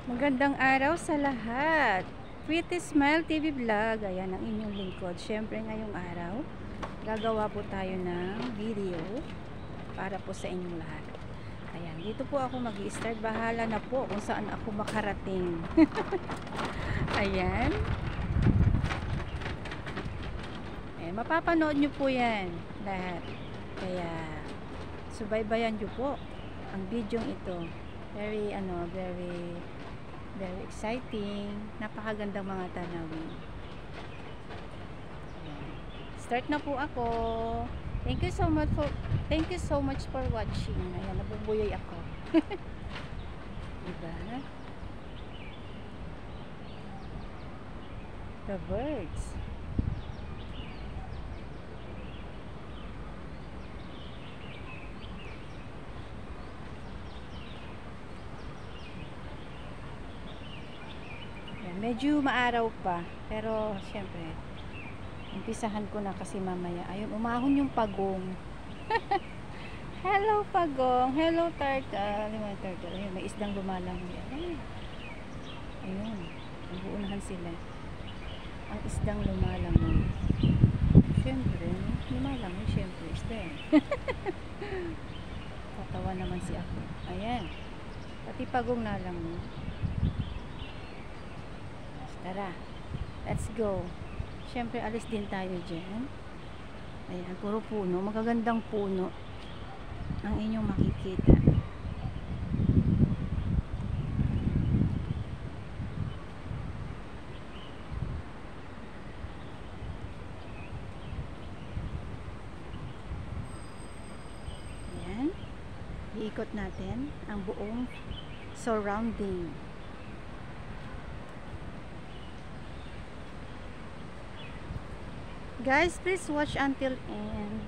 Magandang araw sa lahat. Pretty Smile TV Vlog. Ayan ang inyong lingkod. Siyempre ngayong araw, gagawa po tayo ng video para po sa inyong lahat. Ayan, dito po ako mag-i-start. Bahala na po kung saan ako makarating. Ayan. Ayan, mapapanood nyo po yan lahat. Kaya, subaybayan nyo po ang video ito. Very exciting. Napakagandang mga tanawin. Start na po ako. Thank you so much for watching. Ayan, nabubuyoy ako. Diba? The birds. Medyo maaraw pa, pero syempre umpisahan ko na kasi mamaya ayun, umahon yung pagong. Hello pagong, hello turtle. Ayun, may isdang lumalangoy. Ayun, naguunahan sila. Ang isdang lumalangoy, syempre lumalangoy, syempre isda. Tatawa naman si ako. Ayan, pati pagong nalangoy. Tara, let's go. Siyempre, alis din tayo dyan. Ayan, puro puno. Magagandang puno ang inyong makikita. Ayan. Iikot natin ang buong surrounding. Guys, please watch until end.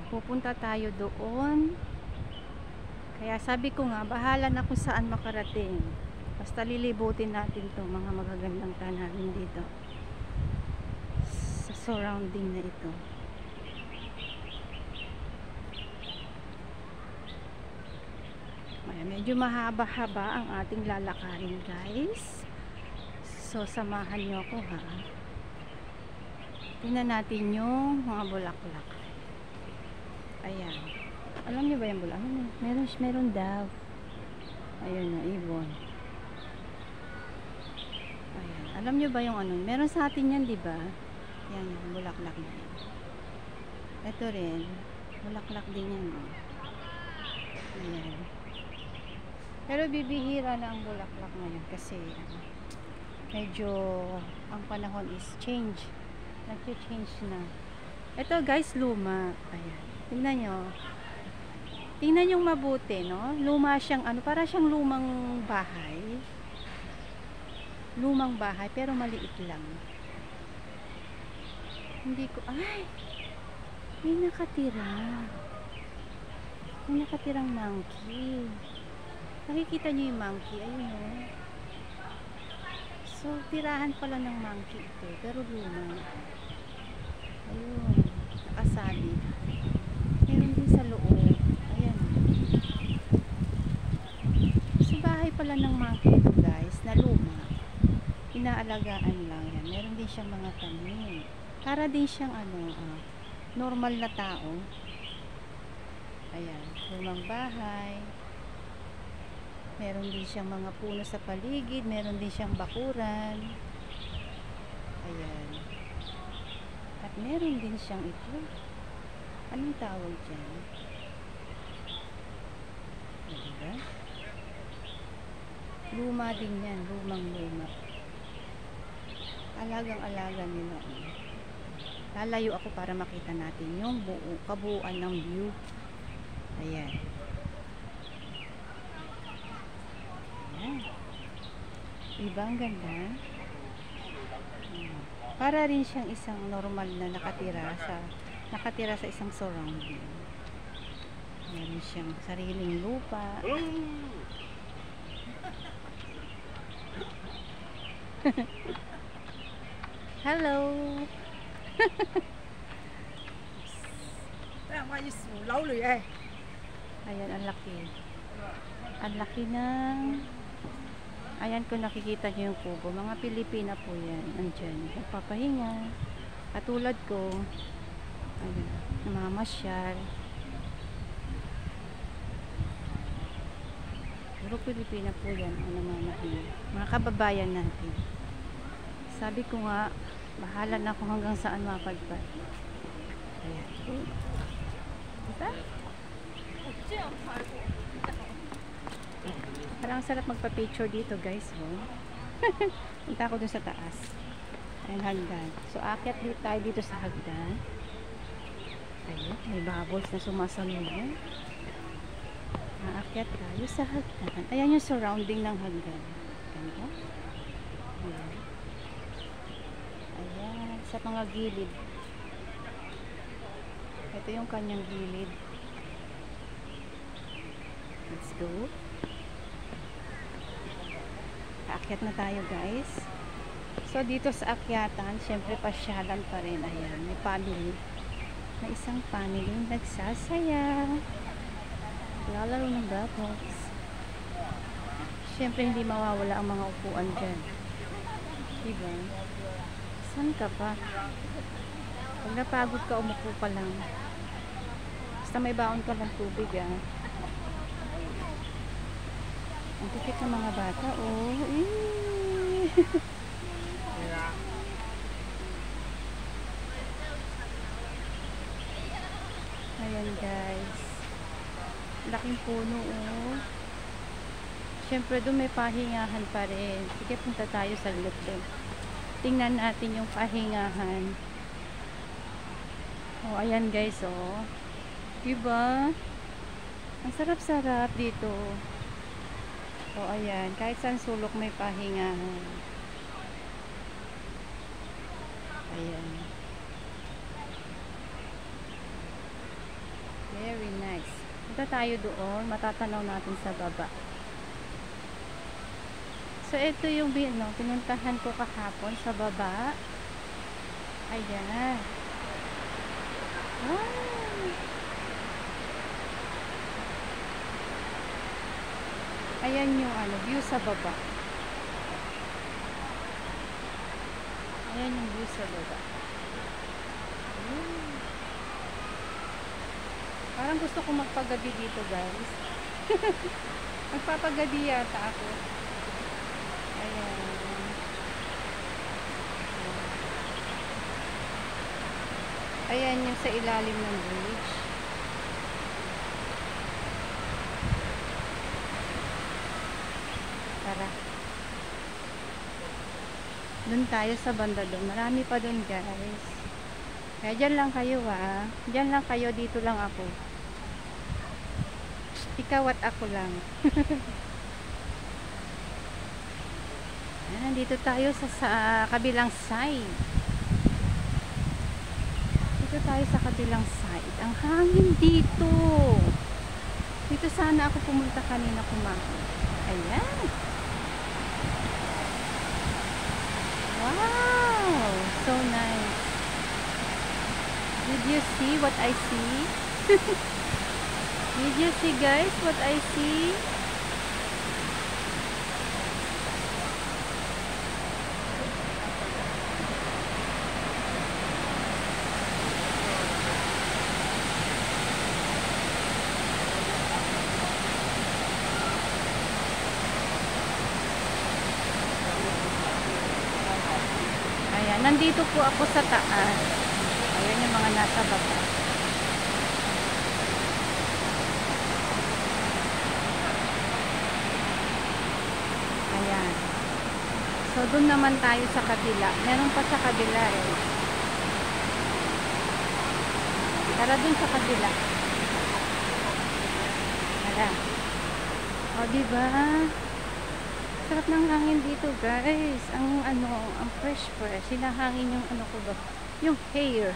Pupunta tayo doon. Kaya sabi ko nga, bahala na kung saan makarating. Basta lilibutin natin to mga magagandang tanawin dito sa surrounding na ito. Medyo mahaba-haba ang ating lalakarin, guys. So, samahan nyo ako, ha. Tingnan natin yung mga bulaklak. Ayan. Alam nyo ba yung bulaklak? Meron daw. Ayun na, ibon. Ayan. Alam nyo ba yung ano? Meron sa atin yan, di ba? Yan, yung bulaklak na yan. Ito rin. Bulaklak din yan, no? Ayan. Pero bibihira na ang bulaklak ngayon kasi, medyo ang panahon is change. Nag-change na. Ito guys, luma. Ayan. Tingnan nyo. Tingnan yung mabuti, no? Luma siyang ano, para siyang lumang bahay. Lumang bahay, pero maliit lang. Hindi ko, ay! May nakatira. May nakatirang monkey. Nakikita nyo yung monkey? Ayun, no? So, tirahan pala ng monkey ito, pero luma. Ayun, nakasabi. Meron din sa loob. Ayan. Sa bahay pala ng monkey ito, guys, na luma. Inaalagaan lang yan. Meron din siyang mga tanim. Para din siyang ano, normal na tao. Ayan, lumang bahay. Meron din siyang mga puno sa paligid. Meron din siyang bakuran. Ayan. At meron din siyang ito. Anong tawag dyan? Diba? Luma din yan. Lumang luma. Alagang-alaga nila. Lalayo ako para makita natin yung kabuuan ng view. Ayan. Diba ang ganda? Para rin siyang isang normal na nakatira sa isang surrounding. Meron siyang sariling lupa. Hello. Đây là ngoài sủ lâu rồi ấy. Ayan, ang laki. Ang laki ng... Ayan, kung nakikita nyo yung kubo. Mga Pilipina po yan. Andyan. Nagpapahinga. Katulad ko. Ayan. Namamasyal. Puro Pilipina po yan. Ang namamahinga. Mga kababayan natin. Sabi ko nga, bahala na kung hanggang saan mapagpad. Ayan. Diba? Parang sarap magpa-picture dito, guys. Oh. Punta ako dun sa taas. Ayan, hagdan. So, aakyat dito tayo dito sa hagdan. Ayun, may bubbles na sumasalubong. Aakyat tayo sa hagdan. Ayan yung surrounding ng hagdan. Ganda. Ayan. Ayan, sa mga gilid. Ito yung kanyang gilid. Let's go. Aakyat na tayo, guys. So, dito sa akyatan, syempre pasyalan pa rin. Ayan, may family. May isang family nagsasaya. Lalaro ng bubbles. Syempre, hindi mawawala ang mga upuan dyan. Diba? Saan ka pa? Pag napagod ka, umupo pa lang. Basta may baon ka lang tubig, ah. Ang tikit ng mga bata, oh. Ayan, guys. Laking puno, oh. Siyempre, doon may pahingahan pa rin. Sige, punta tayo sa loob. Tingnan natin yung pahingahan. Oh, ayan, guys, oh. Diba? Ang sarap-sarap dito. O, ayan. Kahit saan sulok may pahingahan. Ayan. Very nice. Punta tayo doon. Matatanaw natin sa baba. So, ito yung pinuntahan ko kahapon sa baba. Ayan. Wow! Ayan yung view sa baba. Ayan yung view sa baba. Parang gusto ko magpagabi dito, guys. Magpapagabi yata ako. Ayan. Ayan yung sa ilalim ng bridge. Tara. Doon tayo sa banda doon. Marami pa doon, guys. Kaya dyan lang kayo, ha. Dyan lang kayo. Dito lang ako. Ikaw at ako lang. Nandito tayo sa kabilang side. Dito tayo sa kabilang side. Ang hangin dito. Dito sana ako pumunta kanina kumain. Ayan. Wow! So nice. Did you see what I see? Did you see, guys, what I see? Ayan, nandito po ako sa taas. Ayan yung mga nasa baba. Ayan. So, doon naman tayo sa kabila. Meron pa sa kabila, eh. Tara doon sa kabila. Tara. O, diba? Sarap ng hangin dito, guys. Ang ang fresh. Sinahangin yung ko ba? Yung hair.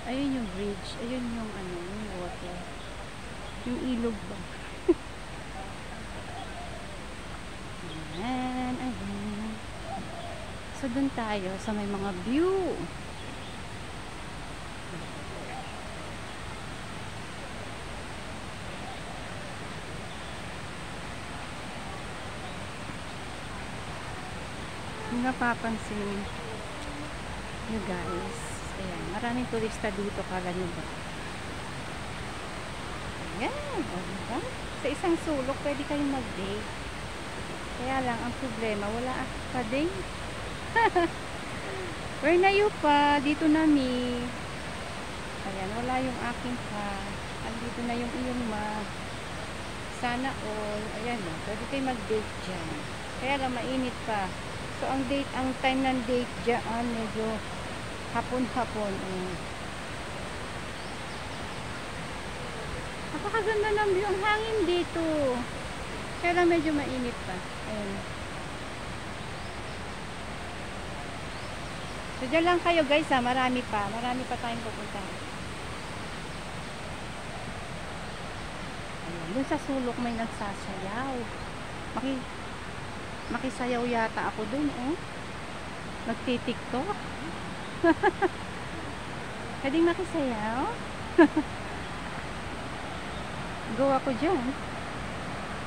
Ayun yung bridge. Ayun yung yung water. Yung ilog ba? Ayan, ayan. So, dun tayo sa may mga view. Kung napapansin nyo guys, ayan, maraming turista dito, kala nyo ba? Ayan, o diba? Sa isang sulok pwede kayong mag-date. Kaya lang ang problema, wala pa date. Where na you pa? Dito na mi. Ayan, wala yung aking pa. Andito na yung iyong ma. Sana all. Ayan o, pwede kayo mag-date dyan. Kaya lang mainit pa. So ang time ng date dyan, medyo hapon-hapon. Napakaganda ng view. Ang hangin dito. Kaya lang medyo mainit pa. Ayan. So dyan lang kayo guys ha. Marami pa tayong pupuntahan. Ayan. Doon sa sulok may nagsasayaw. Makisayaw yata ako doon oh. Nagtitiktok. Pwedeng makisayaw. Go ako dyan.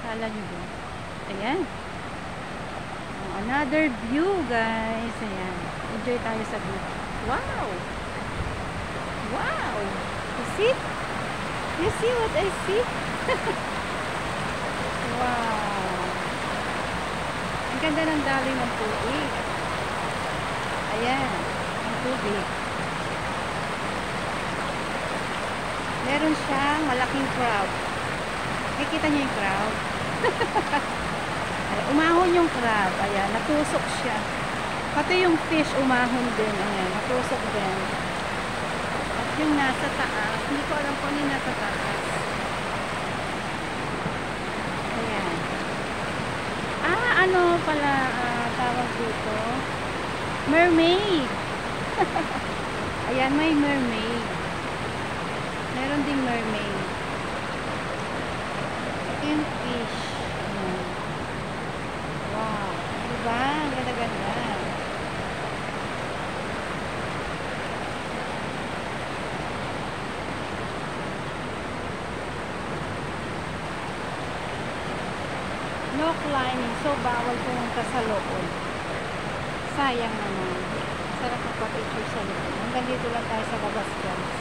Kala nyo ba? Ayan. Another view guys. Ayan. Enjoy tayo sa view. Wow! Wow! You see? You see what I see? Wow! Ang ganda ng daloy ng tubig. Ayan. Ang tubig. Meron siyang malaking crowd. Nakikita niyo yung crowd? Umahon yung crab. Ayan, natusok siya. Pati yung fish umahon din. Ayan, natusok din. At yung nasa taas, hindi ko alam kung ano yung nasa taas. Ayan. Ano pala tawag dito? Mermaid. Ayan, may mermaid. Meron ding mermaid. Ito yung fish. Wow. Diba? Ang ganda-ganda. No climbing. So, bawal pumunta sa loob. Sayang naman. Sarap magpa-picture sa loob. Hanggang dito lang tayo sa labas guys.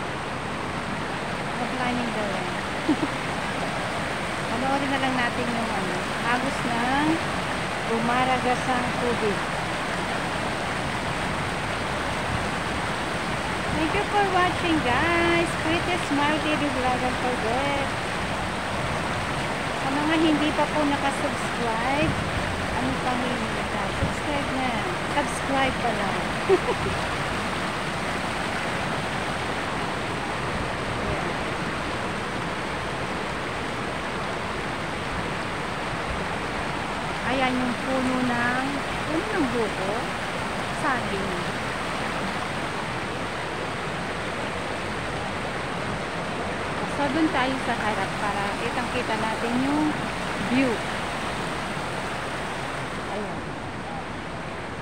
No climbing daw yan. Panoorin na lang natin yung agos ng bumaragasang tubig. Thank you for watching guys. Pretty Smile TV Vlog. Don't forget. Sa mga hindi pa po nakasubscribe, anong pang hinihintay? Subscribe na. Subscribe pala. Ayan yung puno ng buko. Saging. So, dun tayo sa harap para kitang-kita natin yung view. Ayan.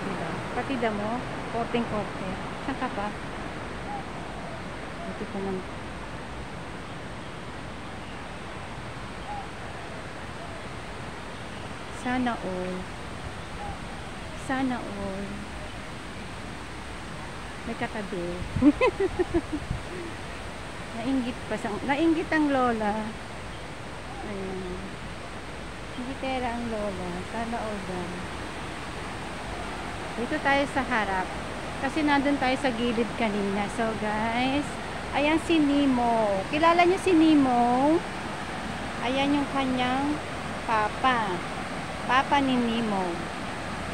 Diba? Pati damo, korteng-korte. Saan ka pa? Dito pa lang. Sana all. Sana all. May katabi. Nainggit ang lola. Ayan. Ingitera ang lola. Sana all daw. Dito tayo sa harap. Kasi nandun tayo sa gilid kanina. So guys, ayan si Nemo. Kilala niyo si Nemo? Ayan yung kanyang papa. Papa ni Nemo.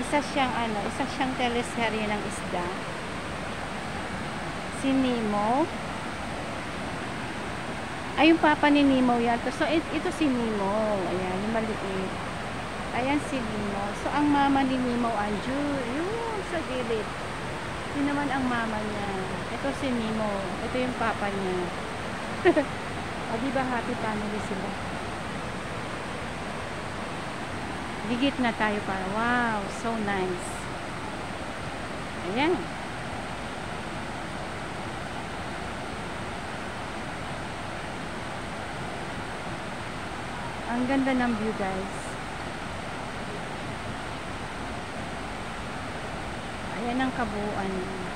Isa siyang teleserye ng isda. Si Nemo. Ay, yung papa ni Nemo yan. So, ito si Nemo. Ayan, yung maliit. Ayan si Nemo. So, ang mama ni Nemo, yun, sa gilid. Yun naman ang mama niya. Ito si Nemo. Ito yung papa niya. O, diba happy family sila? Gigit na tayo para. Wow, so nice. Ayan. Ang ganda ng view guys. Ayan ang kabuuan niya.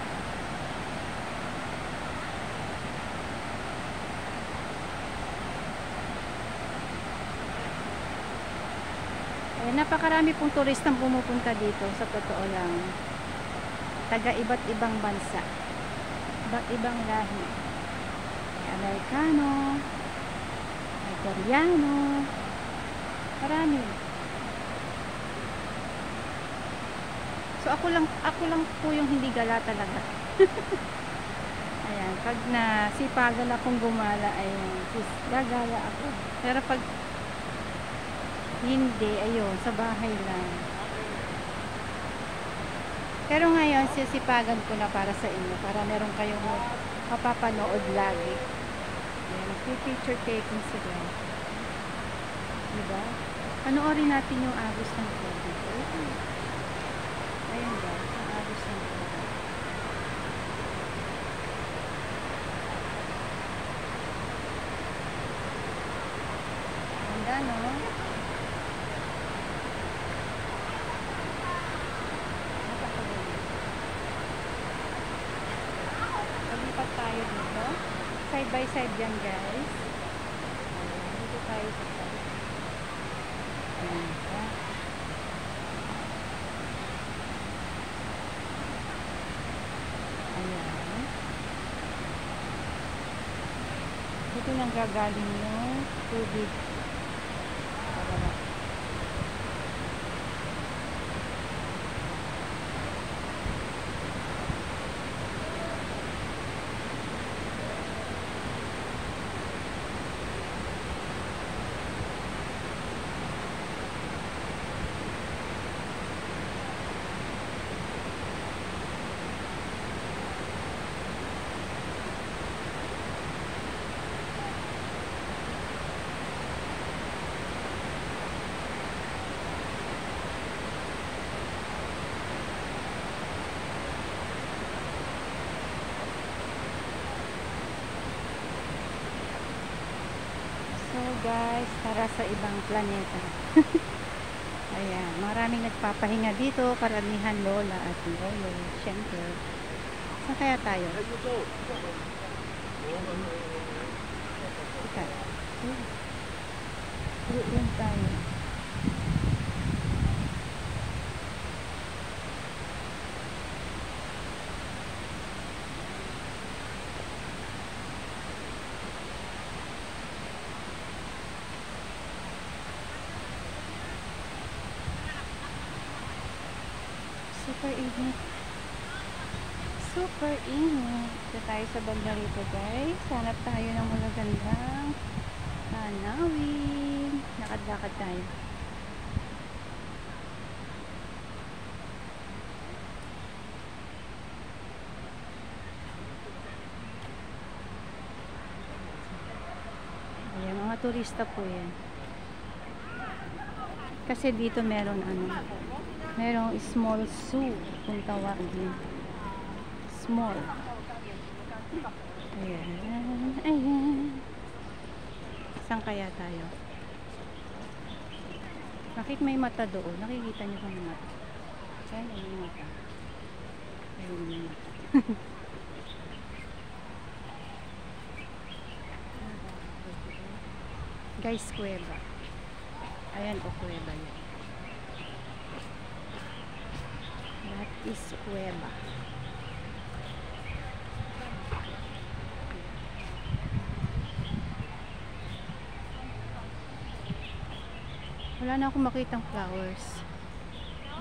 Ayan, napakarami pong turistang pumupunta dito, sa totoo lang. Taga iba't ibang bansa, iba't ibang lahi. May Amerikano, may Koreano, marami. So ako lang po yung hindi gala talaga. Ayan, pag nasipagan akong gumala ay gagala ako. Pero pag hindi, ayun, sa bahay lang. Pero ngayon, sisipagan ko na para sa inyo, para meron kayong mapapanood lagi. Ayan, nagpi-picture taking sila. Diba? Panoorin natin yung agos ng tubig. Ayan guys, ang agos ng tubig. Ganda, no? Paglipat tayo dito. Side by side yan guys. Ayan, dito tayo sa side. Ayan siya. Ayan. Dito nang gagaling yung tubig. Pababa. So guys, tara sa ibang planeta. Ayan, maraming nagpapahinga dito, karamihan lola at lolo, syempre. Saan kaya tayo? Ika. Doon tayo. Super init. Super init. Ito tayo sa banda rito guys. Hanap tayo ng magagandang tanawin. Lakad-lakad tayo. Ayan, mga turista po yan. Kasi dito meron merong small zoo kung tawagin. Small. Ayan. Ayan. Saan kaya tayo? Bakit may mata doon? Nakikita niyo kung mata? Ayan, yung mata. Ayan yung mata. Guys, kuweba. Ayan o, kuweba yan. That is kuweba. Wala na akong makitang flowers.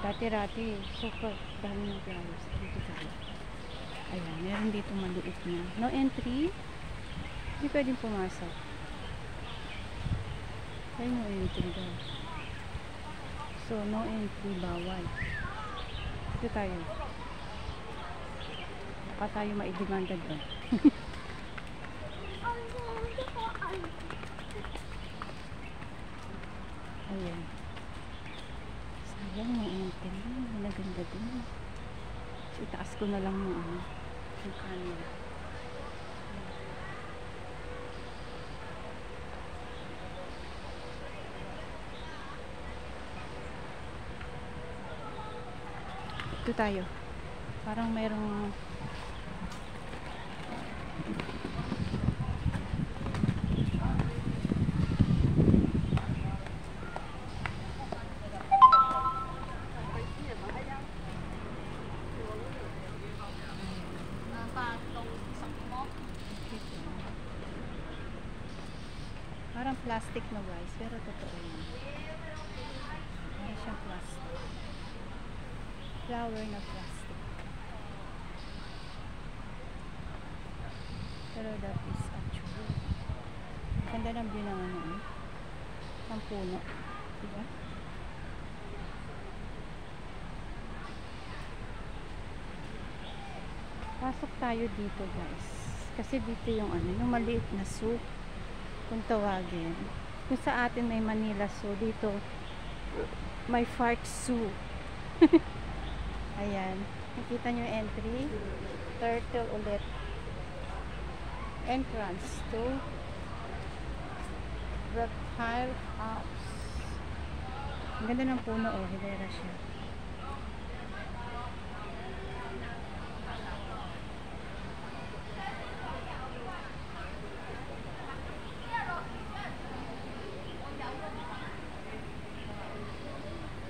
Dati-rati, super dami ng flowers. Dito tayo. Ayan, meron dito maliit na. No entry. Hindi pwedeng pumasok. Ayan, no entry daw. So, no entry, bawal. Dito tayo. Baka tayo maidemanda doon. Ayan. Sayang, no entry. Naganda doon. So, itaas ko na lang yung camera. Ito tayo. Parang mayroong parang plastic na guys, pero totoo yun. Parang siyang plastic. Flower na plastic. Pero that is actually ganda ng view ng ano, ng puno. Diba? Pasok tayo dito guys. Kasi dito yung ano, yung maliit na zoo. Kung tawagin. Kung sa atin may Manila Zoo, dito may Park Zoo. Ayan. Nakita nyo yung entry. Turtle ulit. Entrance to Reptile House. Ang ganda ng puno, oh. Hilera siya.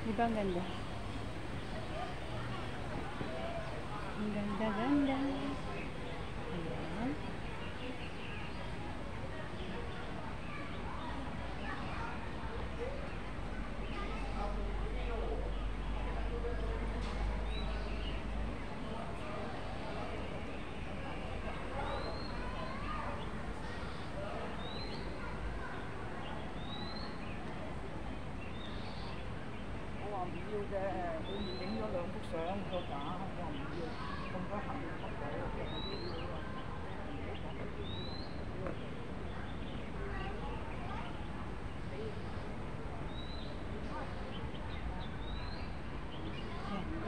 Diba ang ganda? Ang ganda-ganda. Ayan.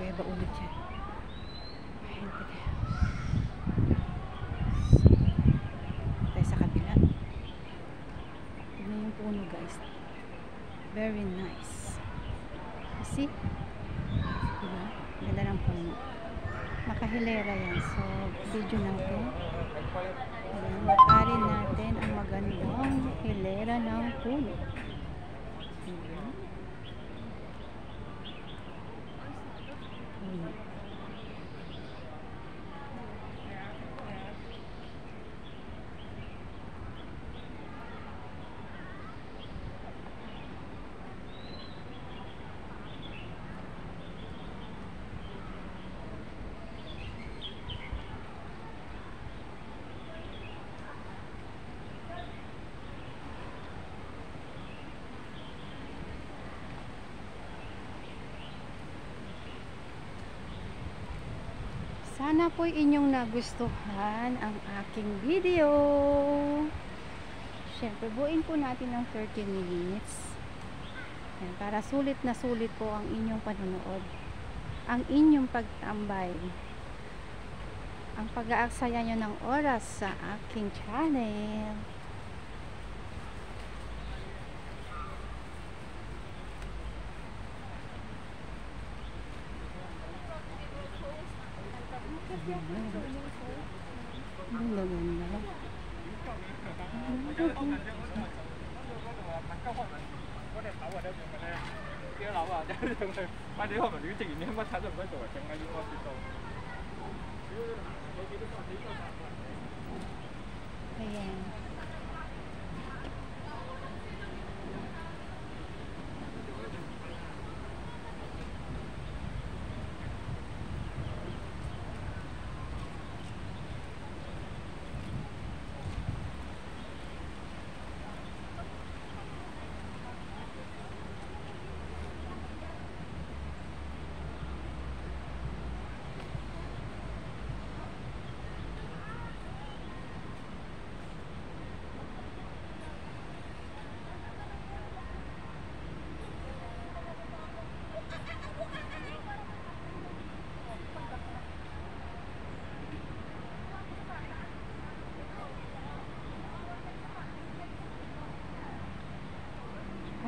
Kuya ba ulit yan? Ayan pa tayo. Tayo sa kabila. Tignan yung puno guys. Very nice. You see? Diba? Ganda ng puno. Makahilera yan. So, video natin. Ayan, makarin natin ang magandang hilera ng puno. Diba? Sana po inyong nagustuhan ang aking video. Siyempre, buuin po natin ng 30 minutes. Yan, para sulit na sulit po ang inyong panonood. Ang inyong pagtambay. Ang pag-aaksaya nyo ng oras sa aking channel. Ganda ganda. Ayan.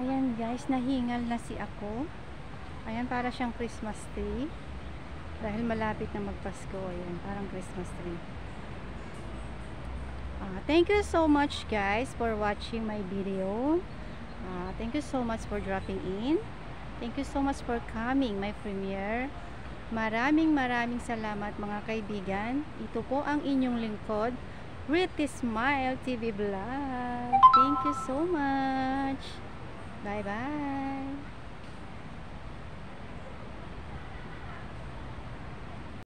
Ayan guys, nahingal na si ako. Ayan, para siyang Christmas tree. Dahil malapit na magpasko. Ayan, parang Christmas tree. Thank you so much guys for watching my video. Thank you so much for dropping in. Thank you so much for coming my premiere. Maraming salamat mga kaibigan. Ito po ang inyong lingkod, Pretty Smile TV Vlog. Thank you so much. Bye bye.